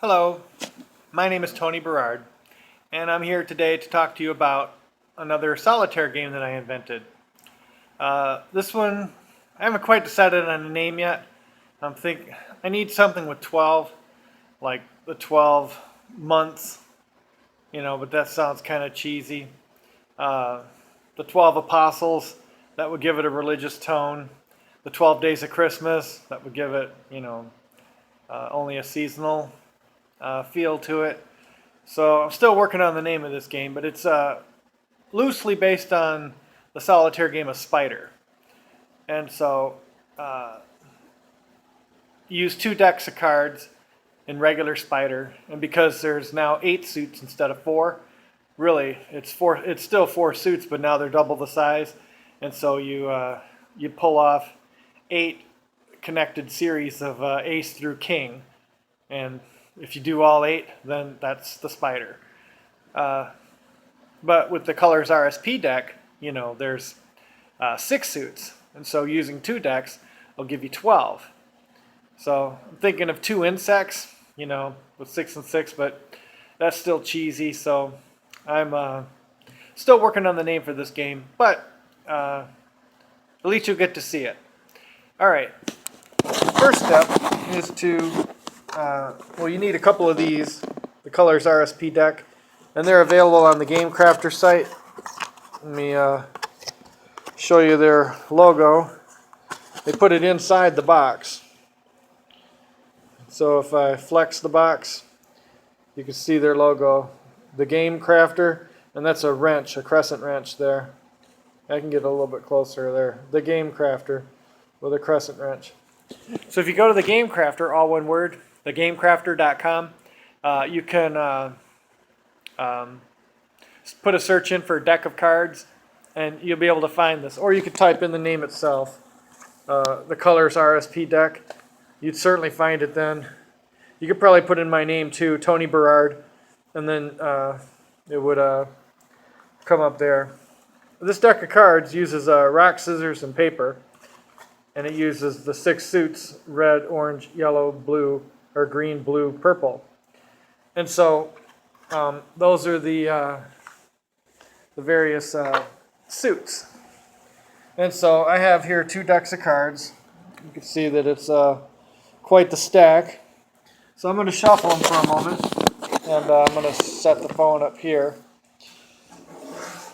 Hello, my name is Tony Berard, and I'm here today to talk to you about another solitaire game that I invented. This one, I haven't quite decided on a name yet. I need something with 12, like the 12 months, but that sounds kind of cheesy. The 12 apostles, that would give it a religious tone. The 12 days of Christmas, that would give it, only a seasonal feel to it. So I'm still working on the name of this game, but it's loosely based on the solitaire game of Spider. And so you use 2 decks of cards in regular Spider, and because there's now 8 suits instead of 4, really it's still 4 suits, but now they're double the size, and so you pull off 8 connected series of ace through king, and if you do all 8, then that's the Spider. But with the Colors RSP deck, there's 6 suits, and so using 2 decks will give you 12. So I'm thinking of 2 insects, with 6 and 6, but that's still cheesy, so I'm still working on the name for this game, but at least you'll get to see it. Alright, first step is to you need a couple of these, the Colors RSP deck, and they're available on the Game Crafter site. Let me show you their logo. They put it inside the box. So if I flex the box, you can see their logo, the Game Crafter, and that's a wrench, a crescent wrench there. I can get a little bit closer there. The Game Crafter with a crescent wrench. So if you go to the Game Crafter, all one word, thegamecrafter.com, you can put a search in for a deck of cards, and you'll be able to find this. Or you could type in the name itself, the Colors RSP deck. You'd certainly find it then. You could probably put in my name too, Tony Berard, and then it would come up there. This deck of cards uses rock, scissors, and paper, and it uses the 6 suits: red, orange, yellow, blue, or green, blue, purple. And so those are the various suits. And so I have here 2 decks of cards. You can see that it's quite the stack. So I'm going to shuffle them for a moment, and I'm going to set the phone up here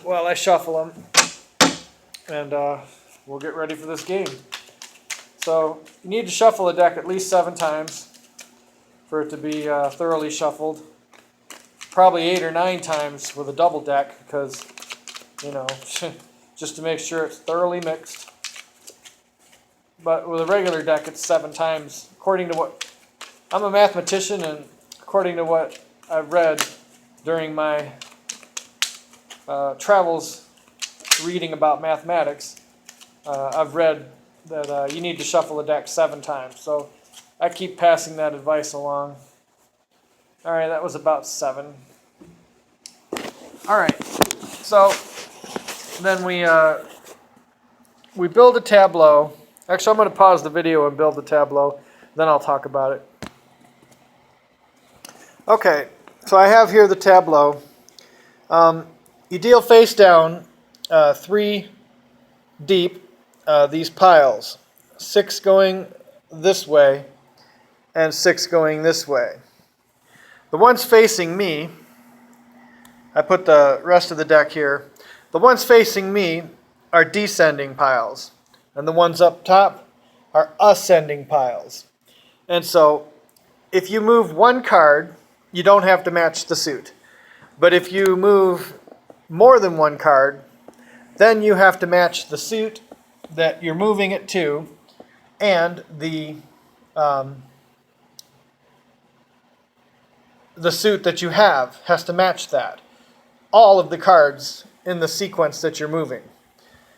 while I shuffle them, and we'll get ready for this game. So you need to shuffle a deck at least 7 times for it to be thoroughly shuffled. Probably 8 or 9 times with a double deck, because, just to make sure it's thoroughly mixed. But with a regular deck, it's 7 times, according to what... I'm a mathematician, and according to what I've read during my travels reading about mathematics, I've read that you need to shuffle a deck 7 times. So I keep passing that advice along. Alright, that was about 7. Alright, so then we build a tableau. Actually, I'm going to pause the video and build the tableau, then I'll talk about it. Okay, so I have here the tableau. You deal face down 3 deep these piles, 6 going this way and 6 going this way. The ones facing me, I put the rest of the deck here, the ones facing me are descending piles, and the ones up top are ascending piles. And so if you move 1 card, you don't have to match the suit. But if you move more than 1 card, then you have to match the suit that you're moving it to, and the suit that you have has to match that. All of the cards in the sequence that you're moving.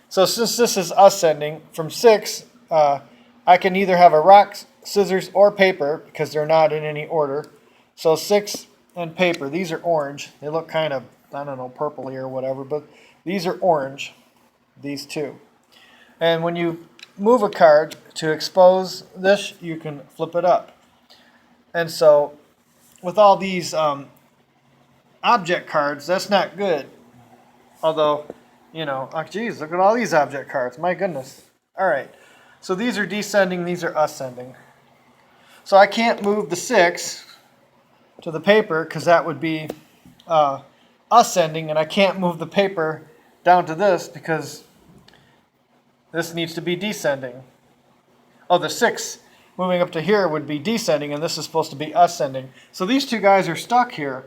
So since this is ascending, from 6, I can either have a rock, scissors, or paper, because they're not in any order. So 6 and paper. These are orange. They look kind of, I don't know, purpley or whatever, but these are orange, these 2. And when you move a card to expose this, you can flip it up. And so with all these object cards, that's not good. Although, you know, oh geez, look at all these object cards. My goodness. All right. So these are descending, these are ascending. So I can't move the 6 to the paper because that would be ascending, and I can't move the paper down to this because this needs to be descending. Oh, the 6 moving up to here would be descending, and this is supposed to be ascending. So these two guys are stuck here.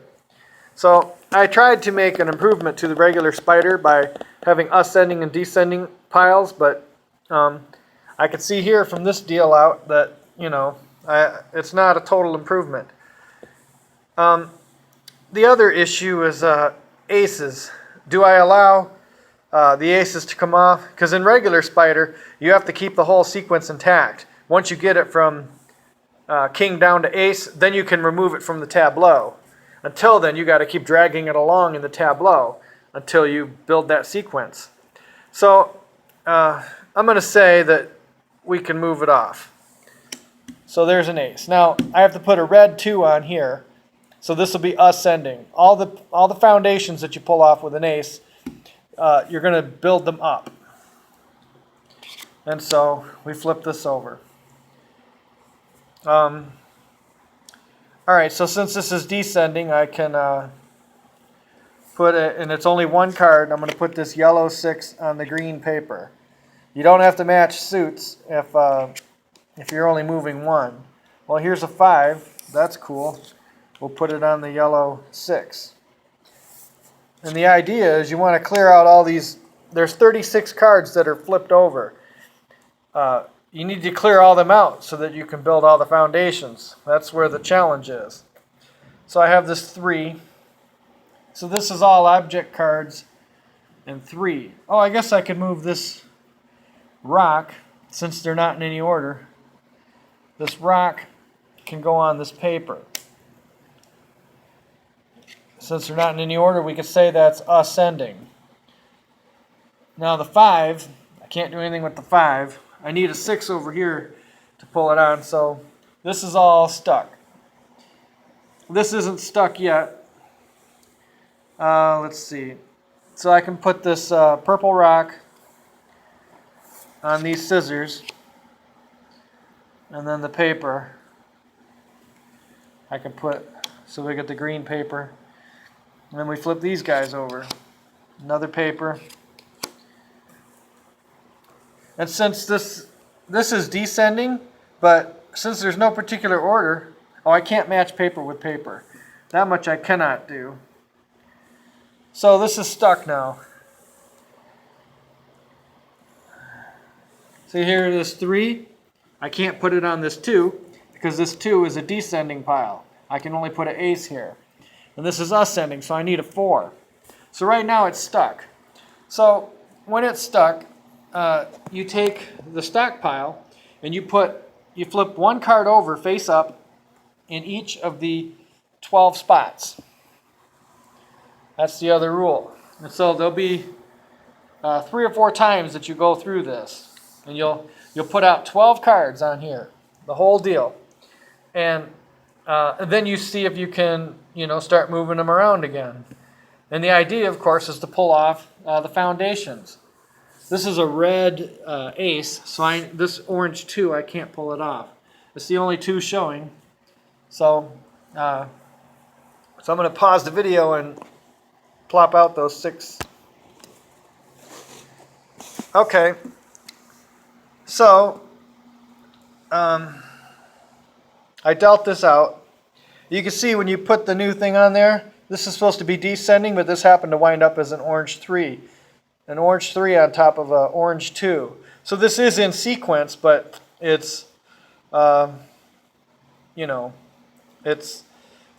So I tried to make an improvement to the regular Spider by having ascending and descending piles, but I could see here from this deal out that, you know, it's not a total improvement. The other issue is aces. Do I allow the aces to come off? Because in regular Spider, you have to keep the whole sequence intact. Once you get it from king down to ace, then you can remove it from the tableau. Until then, you got to keep dragging it along in the tableau until you build that sequence. So I'm going to say that we can move it off. So there's an ace. Now I have to put a red 2 on here. So this will be ascending. All the foundations that you pull off with an ace, you're going to build them up. And so we flip this over. All right, so since this is descending, I can put it, and it's only one card, I'm going to put this yellow 6 on the green paper. You don't have to match suits if you're only moving one. Well, here's a 5. That's cool. We'll put it on the yellow 6. And the idea is you want to clear out all these. There's 36 cards that are flipped over. You need to clear all them out so that you can build all the foundations. That's where the challenge is. So I have this 3. So this is all object cards and 3. Oh, I guess I could move this rock since they're not in any order. This rock can go on this paper. Since they're not in any order, we could say that's ascending. Now the 5, I can't do anything with the 5. I need a 6 over here to pull it on, so this is all stuck. This isn't stuck yet. Let's see. So I can put this purple rock on these scissors, and then the paper I can put, so we get the green paper, and then we flip these guys over. Another paper. And since this is descending, but since there's no particular order, oh, I can't match paper with paper. That much I cannot do. So this is stuck now. See here, this 3, I can't put it on this 2 because this 2 is a descending pile. I can only put an ace here. And this is ascending, so I need a 4. So right now it's stuck. So when it's stuck, you take the stack pile and you flip one card over face up in each of the 12 spots. That's the other rule. And so there'll be 3 or 4 times that you go through this, and you'll put out 12 cards on here, the whole deal, and then you see if you can start moving them around again. And the idea, of course, is to pull off the foundations. This is a red ace, so this orange 2, I can't pull it off. It's the only 2 showing. So I'm going to pause the video and plop out those 6. Okay. So I dealt this out. You can see when you put the new thing on there, this is supposed to be descending, but this happened to wind up as an orange 3. An orange 3 on top of an orange 2. So this is in sequence, but it's, this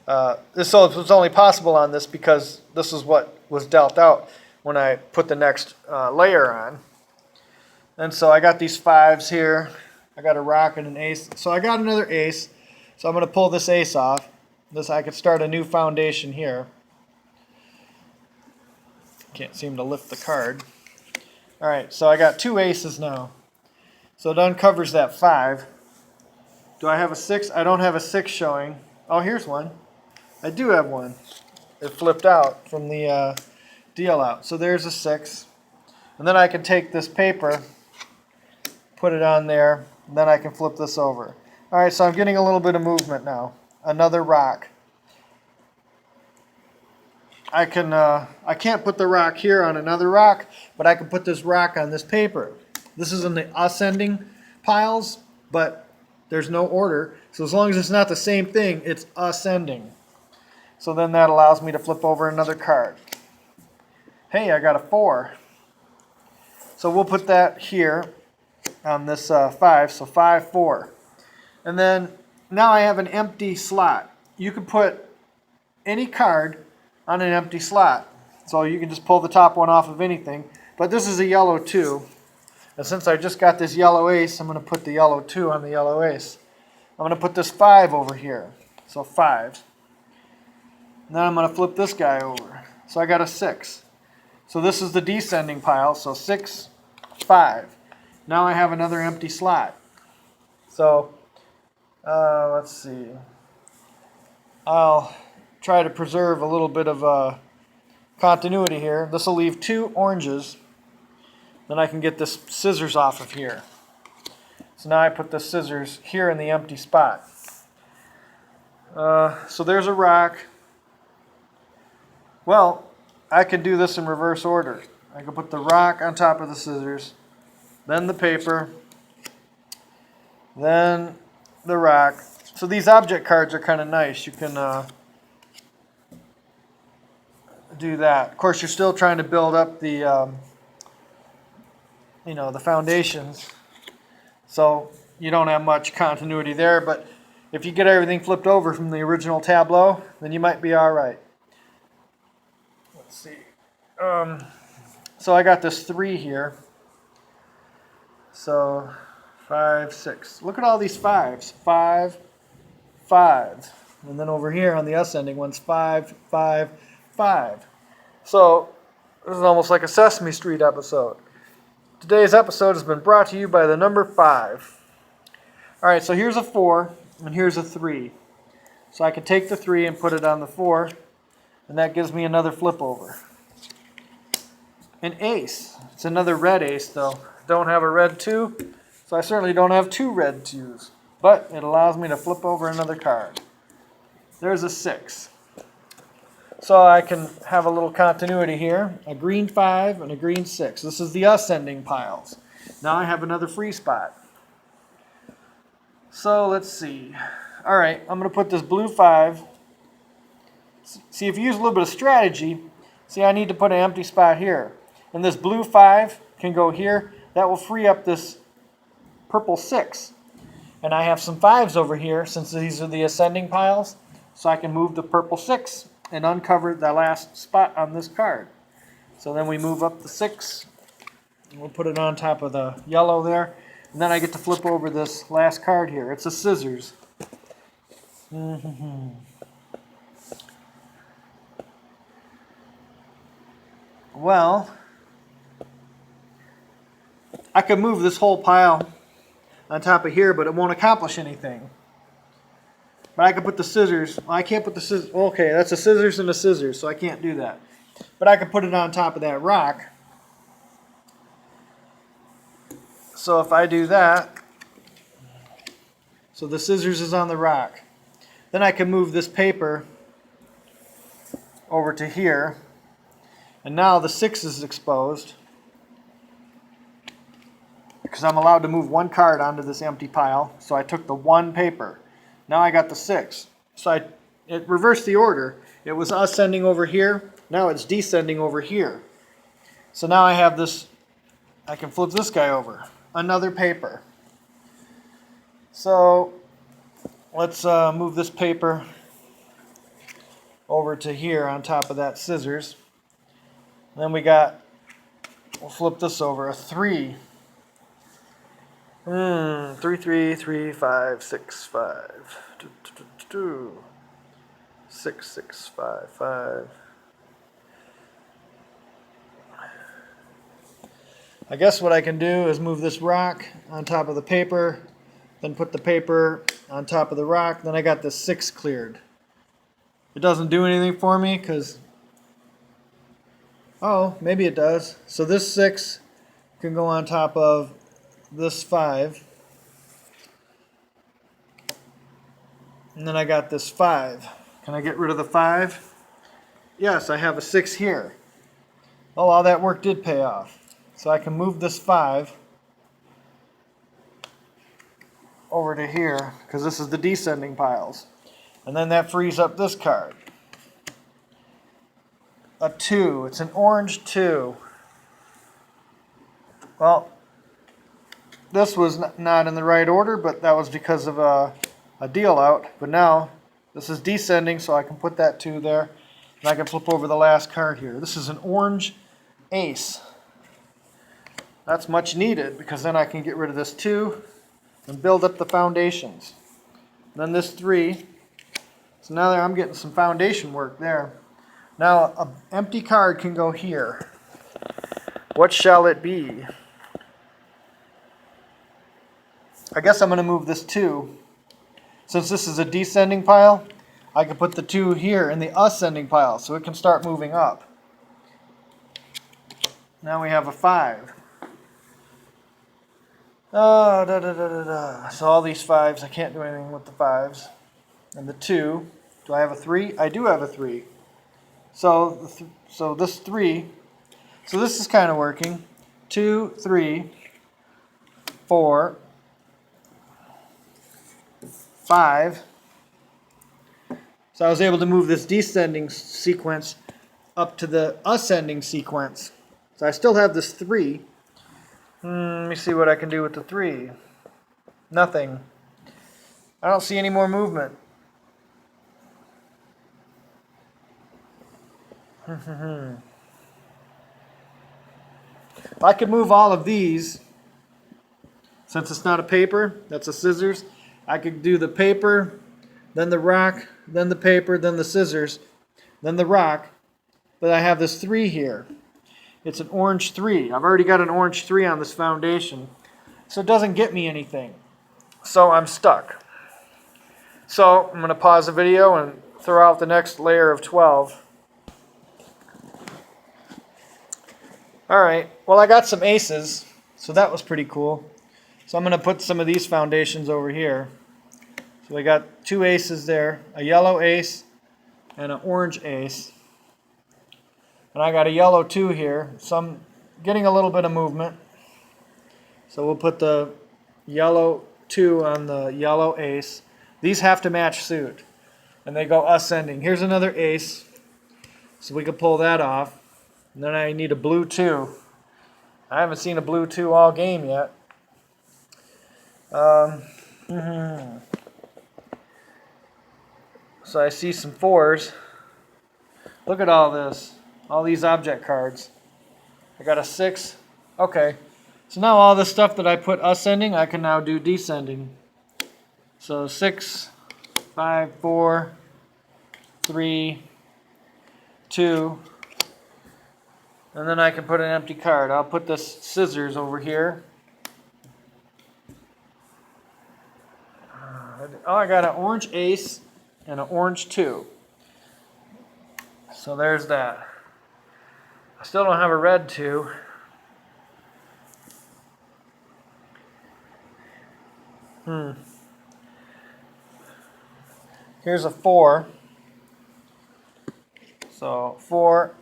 was only possible on this because this is what was dealt out when I put the next layer on. And so I got these 5s here. I got a rock and an ace. So I got another ace. So I'm going to pull this ace off. I could start a new foundation here. Can't seem to lift the card. All right, so I got 2 aces now. So it uncovers that 5. Do I have a 6? I don't have a 6 showing. Oh, here's one. I do have one. It flipped out from the deal out. So there's a 6. And then I can take this paper, put it on there, and then I can flip this over. All right, so I'm getting a little bit of movement now. Another rock. I can't put the rock here on another rock, but I can put this rock on this paper. This is in the ascending piles, but there's no order. So as long as it's not the same thing, it's ascending. So then that allows me to flip over another card. Hey, I got a 4. So we'll put that here on this 5, so 5, 4. And then now I have an empty slot. You can put any card on an empty slot. So you can just pull the top one off of anything. But this is a yellow 2. And since I just got this yellow ace, I'm going to put the yellow 2 on the yellow ace. I'm going to put this 5 over here. So 5. And then I'm going to flip this guy over. So I got a 6. So this is the descending pile. So 6, 5. Now I have another empty slot. So let's see. I'll try to preserve a little bit of continuity here. This will leave 2 oranges. Then I can get this scissors off of here. So now I put the scissors here in the empty spot. So there's a rock. Well, I can do this in reverse order. I can put the rock on top of the scissors, then the paper, then the rock. So these object cards are kind of nice. You can do that. Of course, you're still trying to build up the the foundations, so you don't have much continuity there, but if you get everything flipped over from the original tableau, then you might be all right. Let's see. So I got this 3 here. So 5, 6. Look at all these 5s. 5, 5. And then over here on the ascending ones, 5, 5, 5. So this is almost like a Sesame Street episode. Today's episode has been brought to you by the number 5. All right, so here's a 4 and here's a 3. So I can take the 3 and put it on the 4, and that gives me another flip over. An ace. It's another red ace though. Don't have a red 2, so I certainly don't have 2 red 2s. But it allows me to flip over another card. There's a 6. So I can have a little continuity here. A green 5 and a green 6. This is the ascending piles. Now I have another free spot. So let's see. All right, I'm going to put this blue 5. See, if you use a little bit of strategy, see, I need to put an empty spot here. And this blue 5 can go here. That will free up this purple 6. And I have some 5s over here, since these are the ascending piles. So I can move the purple 6 and uncover the last spot on this card. So then we move up the 6. And we'll put it on top of the yellow there. And then I get to flip over this last card here. It's a scissors. Well, I could move this whole pile on top of here, but it won't accomplish anything. But I could put the scissors. Well, I can't put the scissors. Okay, that's a scissors and a scissors, so I can't do that. But I could put it on top of that rock. So if I do that, so the scissors is on the rock. Then I can move this paper over to here. And now the 6 is exposed, because I'm allowed to move 1 card onto this empty pile. So I took the 1 paper. Now I got the 6. So it reversed the order. It was ascending over here. Now it's descending over here. So now I have this. I can flip this guy over. Another paper. So let's move this paper over to here on top of that scissors. Then we'll flip this over, a 3. 3, 3, 3, 5, 6, 5. 6, 6, 5, 5. I guess what I can do is move this rock on top of the paper, then put the paper on top of the rock, then I got the 6 cleared. it doesn't do anything for me because, oh, maybe it does. So this 6 can go on top of this 5. And then I got this 5. Can I get rid of the 5? Yes, I have a 6 here. Oh, all that work did pay off. So I can move this 5 over to here because this is the descending piles. And then that frees up this card. A 2. It's an orange 2. Well, this was not in the right order, but that was because of a deal out. But now this is descending, so I can put that 2 there. And I can flip over the last card here. This is an orange ace. That's much needed because then I can get rid of this 2 and build up the foundations. And then this 3. So now I'm getting some foundation work there. Now an empty card can go here. What shall it be? I guess I'm going to move this 2. Since this is a descending pile, I can put the 2 here in the ascending pile so it can start moving up. Now we have a 5. So all these 5s, I can't do anything with the 5s. And the 2, do I have a 3? I do have a 3. So this 3, so this is kind of working. 2, 3, 4, 5. So I was able to move this descending sequence up to the ascending sequence. So I still have this 3. Let me see what I can do with the 3. Nothing. I don't see any more movement. If I could move all of these, since it's not a paper, that's a scissors, I could do the paper, then the rock, then the paper, then the scissors, then the rock, but I have this 3 here. It's an orange 3. I've already got an orange 3 on this foundation, so it doesn't get me anything. So I'm stuck. So I'm going to pause the video and throw out the next layer of 12. Alright, well I got some aces, so that was pretty cool. So I'm going to put some of these foundations over here. So we got 2 aces there, a yellow ace and an orange ace. And I got a yellow 2 here, so I'm getting a little bit of movement. So we'll put the yellow 2 on the yellow ace. These have to match suit, and they go ascending. Here's another ace, so we can pull that off. And then I need a blue 2. I haven't seen a blue 2 all game yet. So I see some 4s. Look at all this. All these object cards. I got a 6. Okay. So now all the stuff that I put ascending, I can now do descending. So 6, 5, 4, 3, 2. And then I can put an empty card. I'll put this scissors over here. Oh, I got an orange ace and an orange 2. So there's that. I still don't have a red 2. Here's a 4. So 4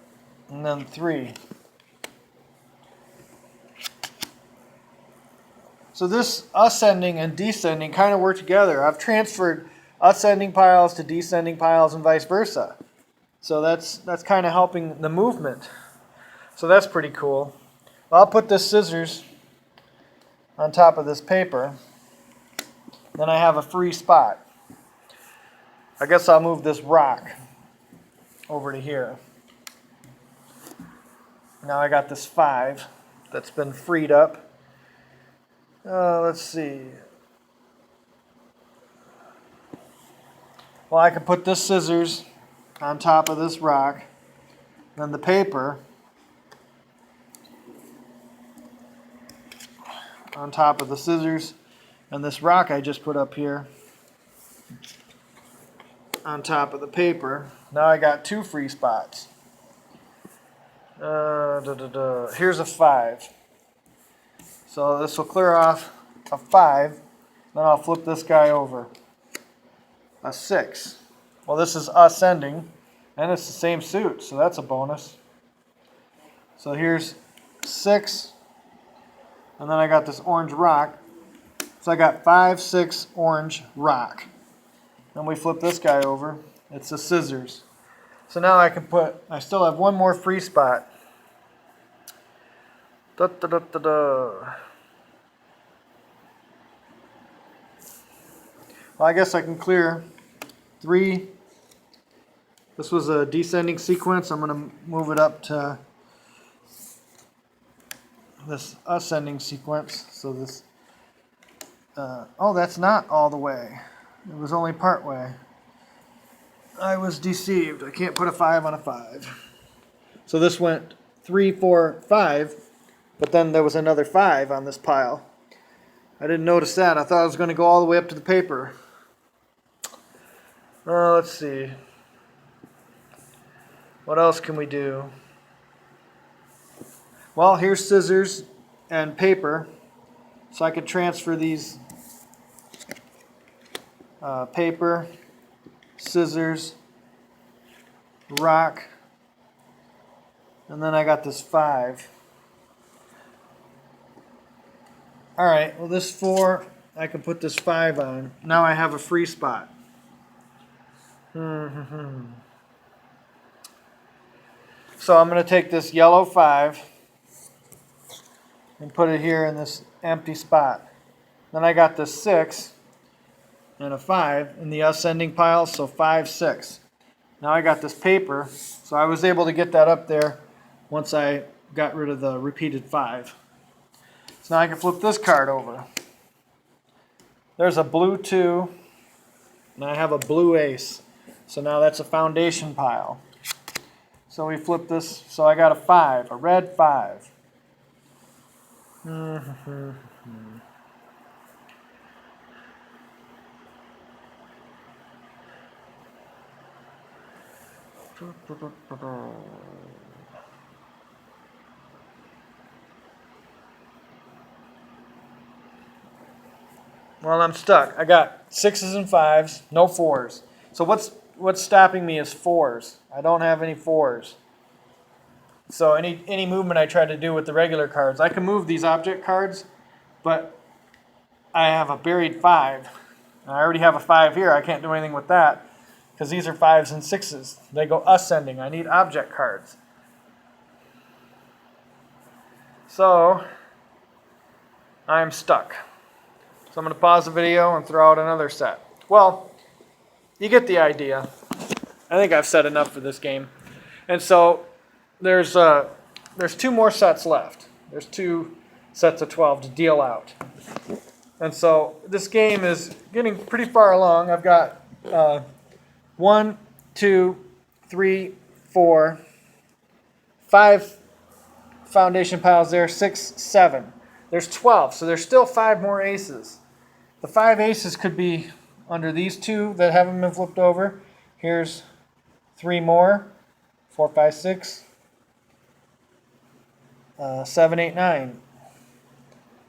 and then 3. So this ascending and descending kind of work together. I've transferred ascending piles to descending piles and vice versa. So that's kind of helping the movement. So that's pretty cool. I'll put this scissors on top of this paper. Then I have a free spot. I guess I'll move this rock over to here. Now I got this 5 that's been freed up. Let's see. Well, I can put this scissors on top of this rock, then the paper on top of the scissors, and this rock I just put up here. on top of the paper. Now I got 2 free spots. Here's a 5. So this will clear off a 5. Then I'll flip this guy over. A 6. Well, this is ascending, and it's the same suit, so that's a bonus. So here's 6, and then I got this orange rock. So I got 5, 6, orange, rock. Then we flip this guy over. It's the scissors. So now I still have 1 more free spot. Da, da, da, da, da. Well, I guess I can clear 3. This was a descending sequence. I'm going to move it up to this ascending sequence. So this, oh, that's not all the way. It was only part way. I was deceived. I can't put a 5 on a 5. So this went 3, 4, 5, but then there was another 5 on this pile. I didn't notice that. I thought it was going to go all the way up to the paper. Let's see. What else can we do? Well, here's scissors and paper. So I could transfer these paper, scissors, rock, and then I got this 5. Alright, well this 4, I can put this 5 on. Now I have a free spot. So I'm going to take this yellow 5 and put it here in this empty spot. Then I got this 6 and a 5 in the ascending pile, so 5, 6. Now I got this paper, so I was able to get that up there once I got rid of the repeated 5. So now I can flip this card over. There's a blue 2, and I have a blue ace. So now that's a foundation pile. So we flip this, so I got a 5, a red 5. Well, I'm stuck. I got 6s and 5s, no 4s. So what's stopping me is 4s. I don't have any 4s. So any movement I try to do with the regular cards, I can move these object cards, but I have a buried 5. I already have a 5 here. I can't do anything with that because these are 5s and 6s. They go ascending. I need object cards. So I'm stuck. So I'm going to pause the video and throw out another set. Well, you get the idea. I think I've said enough for this game. And so there's 2 more sets left. There's 2 sets of 12 to deal out. And so this game is getting pretty far along. I've got 1, 2, 3, 4, 5 foundation piles there, 6, 7. There's 12, so there's still 5 more aces. The 5 aces could be under these 2 that haven't been flipped over. Here's 3 more, 4, 5, 6, 7, 8, 9,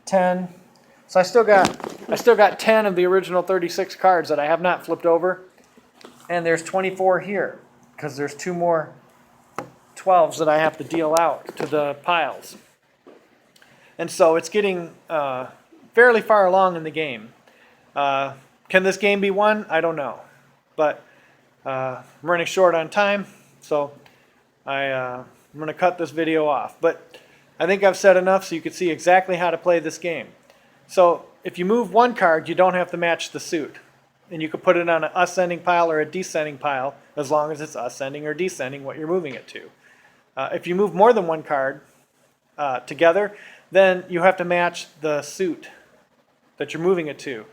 10. So I still got 10 of the original 36 cards that I have not flipped over, and there's 24 here because there's 2 more 12s that I have to deal out to the piles. And so it's getting fairly far along in the game. Can this game be won? I don't know. But I'm running short on time, so I'm going to cut this video off. But I think I've said enough so you can see exactly how to play this game. So if you move 1 card, you don't have to match the suit. And you can put it on an ascending pile or a descending pile as long as it's ascending or descending what you're moving it to. If you move more than 1 card together, then you have to match the suit that you're moving it to.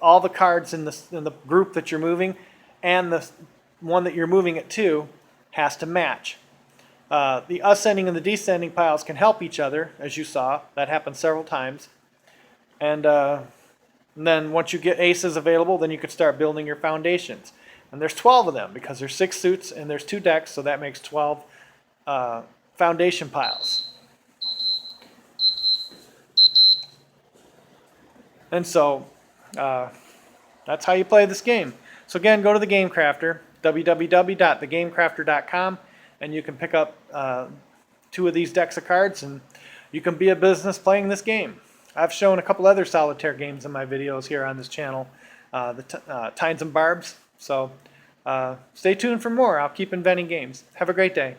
All the cards in the group that you're moving and the one that you're moving it to has to match. The ascending and the descending piles can help each other, as you saw. That happened several times. And then once you get aces available, then you can start building your foundations. And there's 12 of them because there's 6 suits and there's 2 decks, so that makes 12 foundation piles. And so that's how you play this game. So again, go to the Game Crafter, www.thegamecrafter.com, and you can pick up 2 of these decks of cards, and you can be a business playing this game. I've shown a couple other solitaire games in my videos here on this channel, the Tines and Barbs. So stay tuned for more. I'll keep inventing games. Have a great day.